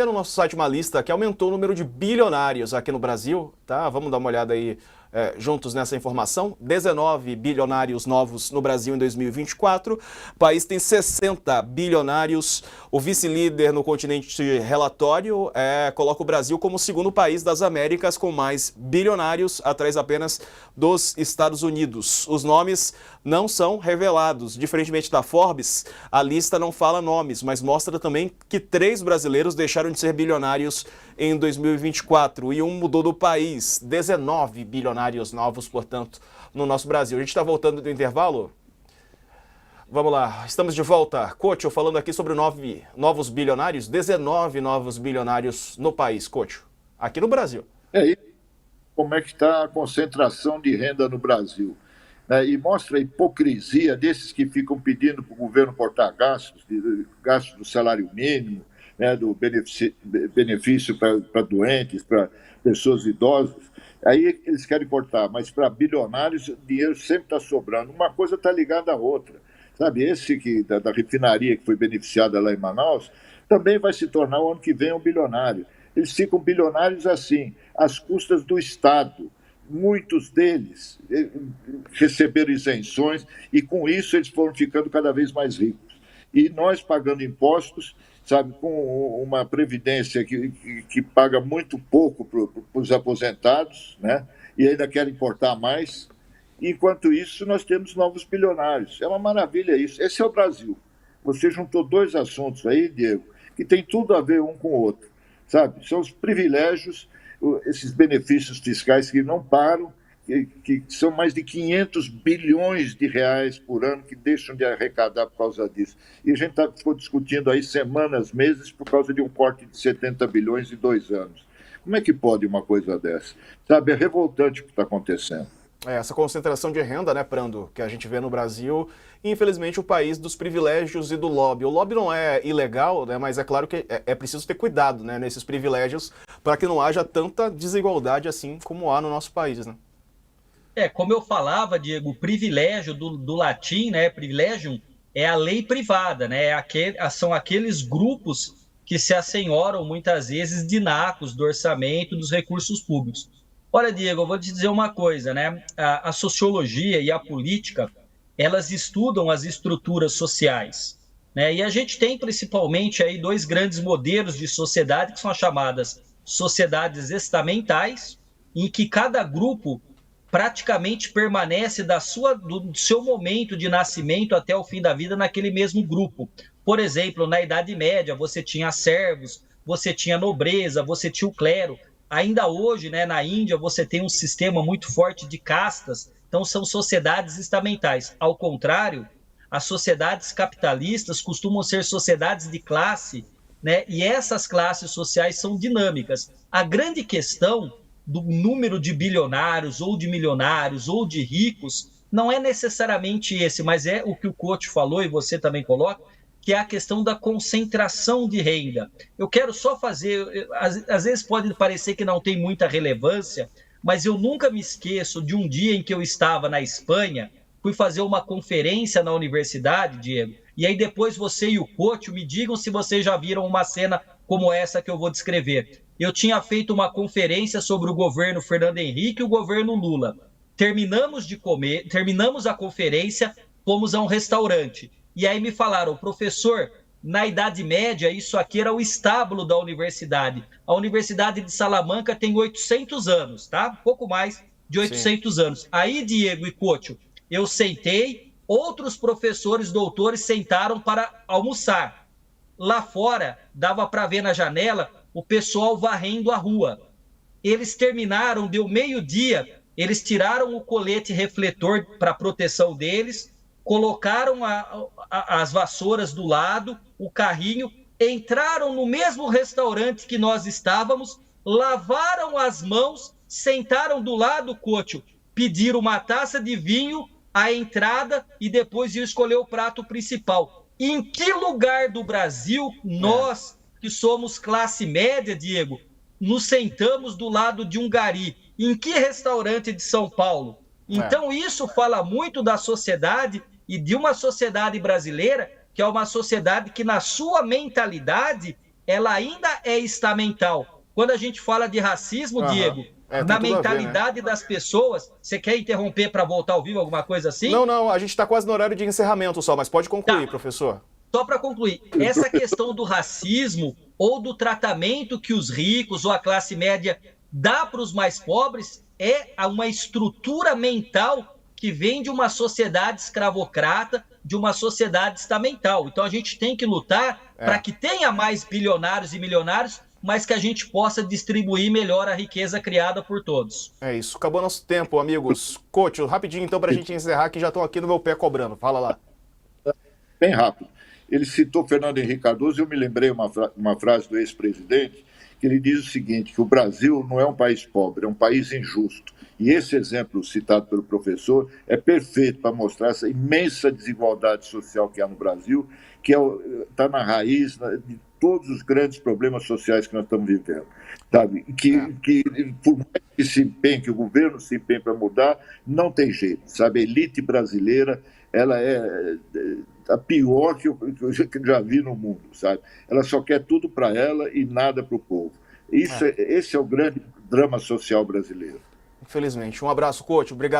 Tem no nosso site uma lista que aumentou o número de bilionários aqui no Brasil, tá? Vamos dar uma olhada aí juntos nessa informação. 19 bilionários novos no Brasil em 2024. O país tem 60 bilionários. O vice-líder no continente relatório coloca o Brasil como o segundo país das Américas com mais bilionários, atrás apenas dos Estados Unidos. Os nomes não são revelados. Diferentemente da Forbes, a lista não fala nomes, mas mostra também que 3 brasileiros deixaram de ser bilionários em 2024 e um mudou do país. 19 bilionários novos, portanto, no nosso Brasil. A gente está voltando do intervalo? Vamos lá, estamos de volta. Coach, eu falando aqui sobre 9 novos bilionários, 19 novos bilionários no país, Coach, aqui no Brasil. E como é que está a concentração de renda no Brasil? E mostra a hipocrisia desses que ficam pedindo para o governo cortar gastos do salário mínimo, do benefício para doentes, para pessoas idosas. Aí eles querem cortar, mas para bilionários o dinheiro sempre está sobrando. Uma coisa está ligada à outra. Sabe, esse da refinaria que foi beneficiada lá em Manaus também vai se tornar o ano que vem um bilionário. Eles ficam bilionários assim, às custas do Estado. Muitos deles receberam isenções e, com isso, eles foram ficando cada vez mais ricos. E nós pagando impostos, sabe, com uma previdência que paga muito pouco para os aposentados, né? E ainda querem importar mais. Enquanto isso, nós temos novos bilionários. É uma maravilha isso. Esse é o Brasil. Você juntou 2 assuntos aí, Diego, que tem tudo a ver um com o outro. Sabe? São os privilégios, esses benefícios fiscais que não param, que são mais de 500 bilhões de reais por ano que deixam de arrecadar por causa disso. E a gente ficou discutindo aí semanas, meses, por causa de um corte de 70 bilhões em 2 anos. Como é que pode uma coisa dessa? Sabe, é revoltante o que está acontecendo. Essa concentração de renda, né, Prando, que a gente vê no Brasil, e infelizmente o país dos privilégios e do lobby. O lobby não é ilegal, né, mas é claro que é preciso ter cuidado, né, nesses privilégios para que não haja tanta desigualdade assim como há no nosso país, né? Como eu falava, Diego, o privilégio do latim, né, privilegium, é a lei privada, né, são aqueles grupos que se assenhoram muitas vezes de nacos, do orçamento, dos recursos públicos. Olha, Diego, eu vou te dizer uma coisa, né? A sociologia e a política, elas estudam as estruturas sociais, né? E a gente tem principalmente aí 2 grandes modelos de sociedade, que são as chamadas sociedades estamentais, em que cada grupo praticamente permanece do seu momento de nascimento até o fim da vida naquele mesmo grupo. Por exemplo, na Idade Média, você tinha servos, você tinha nobreza, você tinha o clero. Ainda hoje, né, na Índia, você tem um sistema muito forte de castas, então são sociedades estamentais. Ao contrário, as sociedades capitalistas costumam ser sociedades de classe, né, e essas classes sociais são dinâmicas. A grande questão do número de bilionários, ou de milionários, ou de ricos, não é necessariamente esse, mas é o que o coach falou, e você também coloca, que é a questão da concentração de renda. Eu quero só fazer, às vezes pode parecer que não tem muita relevância, mas eu nunca me esqueço de um dia em que eu estava na Espanha, fui fazer uma conferência na universidade, Diego, e aí depois você e o coach me digam se vocês já viram uma cena como essa que eu vou descrever. Eu tinha feito uma conferência sobre o governo Fernando Henrique e o governo Lula. Terminamos a conferência, fomos a um restaurante. E aí me falaram, professor, na Idade Média, isso aqui era o estábulo da universidade. A Universidade de Salamanca tem 800 anos, tá? Pouco mais de 800 Sim. anos. Aí, Diego e Cocho, eu sentei, outros professores, doutores sentaram para almoçar. Lá fora, dava para ver na janela o pessoal varrendo a rua. Eles terminaram, deu meio-dia, eles tiraram o colete refletor para proteção deles, colocaram as vassouras do lado, o carrinho, entraram no mesmo restaurante que nós estávamos, lavaram as mãos, sentaram do lado, Cocho, pediram uma taça de vinho, a entrada e depois iam escolher o prato principal. Em que lugar do Brasil nós, que somos classe média, Diego, nos sentamos do lado de um gari? Em que restaurante de São Paulo? Então isso fala muito da sociedade e de uma sociedade brasileira que é uma sociedade que, na sua mentalidade, ela ainda é estamental. Quando a gente fala de racismo, Diego, tem na tudo a ver, mentalidade das pessoas, você quer interromper para voltar ao vivo, alguma coisa assim? Não, a gente está quase no horário de encerramento só, mas pode concluir, professor. Só para concluir, essa questão do racismo ou do tratamento que os ricos ou a classe média dá para os mais pobres é uma estrutura mental que vem de uma sociedade escravocrata, de uma sociedade estamental. Então a gente tem que lutar para que tenha mais bilionários e milionários, mas que a gente possa distribuir melhor a riqueza criada por todos. É isso. Acabou nosso tempo, amigos. Coach, rapidinho então para a gente encerrar, que já estão aqui no meu pé cobrando. Fala lá. Bem rápido. Ele citou Fernando Henrique Cardoso e eu me lembrei uma frase do ex-presidente, que ele diz o seguinte, que o Brasil não é um país pobre, é um país injusto. E esse exemplo citado pelo professor é perfeito para mostrar essa imensa desigualdade social que há no Brasil, que está na raiz de todos os grandes problemas sociais que nós estamos vivendo. Sabe? Que por mais que se empenhe, que o governo se empenhe para mudar, não tem jeito. Sabe? A elite brasileira, ela é a pior que eu já vi no mundo, sabe? Ela só quer tudo para ela e nada para o povo. Esse é o grande drama social brasileiro. Infelizmente. Um abraço, coach. Obrigado.